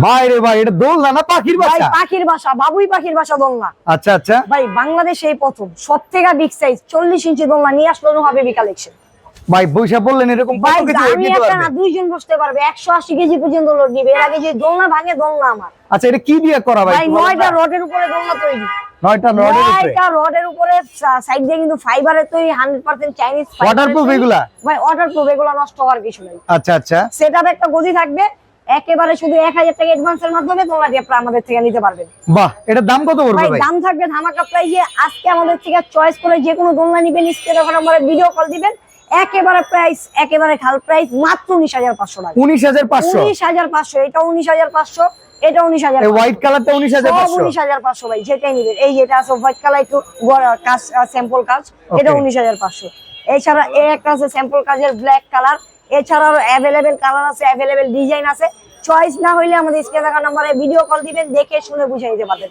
ভাই রে ভাই, এটা দোলনা না পাখির ভাই বাসা? পাখির বাসা, বাবুই পাখির বাসা দোলনা। আচ্ছা আচ্ছা ভাই বাংলাদেশে এই প্রথম সবথেকে বিগ সাইজ 40 ইঞ্চি দোলনা নিয়ে আসলো হাবিবি কালেকশন। ভাই বৈশা বললেন এরকম কত ভাই কিছু weight আমি নিতে একটা না পারবে? দুইজন বসতে পারবে, 180 কেজি পর্যন্ত লোড নিবে। এর আগে যে দোলনা ভাঙে দোলনা আমার। আচ্ছা, এটা কি দিয়ে করা ভাই? ভাই 9টা রডের উপরে দোলনা তৈরি। 9টা রডের উপরে? 9টা রডের উপরে সাইড দিয়ে কিন্তু ফাইবারের তৈরি, 100% চাইনিজ ফাইবার। ওয়াটারপ্রুফ এগুলা? ভাই ওয়াটারপ্রুফ, এগুলা নষ্ট হওয়ার কিছু নাই। আচ্ছা আচ্ছা সেটআপ একটা গদি থাকবে, একেবারে শুধু 1000 টাকা অ্যাডভান্সের মাধ্যমে দোলনাটি আপনারা আমাদের থেকে নিতে পারবেন। বাহ, এটার দাম কত পড়বে ভাই ভাই? দাম থাকবে ধামাকা প্রাইসে। আজকে আমাদের থেকে চয়েস করে যে কোনো দোলনা নিবেন, স্ক্রিনে দেখানো নম্বরে ভিডিও কল দিবেন, একেবারে প্রাইস একেবারে খাল প্রাইস মাত্র 19500 টাকা। 19500? 19500, এটা 19500, এটা 19500। এই হোয়াইট কালারটা 19500? 19500 ভাই, যেটাই নিবেন। এই যেটা আছে হোয়াইট কালার, একটু কাজ স্যাম্পল কাজ, এটা 19500। এছাড়া এই একটা আছে স্যাম্পল কাজের ব্ল্যাক কালার। এছাড়াও অ্যাভেলেবেল কালার আছে, অ্যাভেলেবেল ডিজাইন আছে। চয়েস না হইলে আমাদের স্ক্রিনে দেখানো নম্বরে ভিডিও কল দিবেন, দেখে শুনে বুঝে নিতে পারবেন।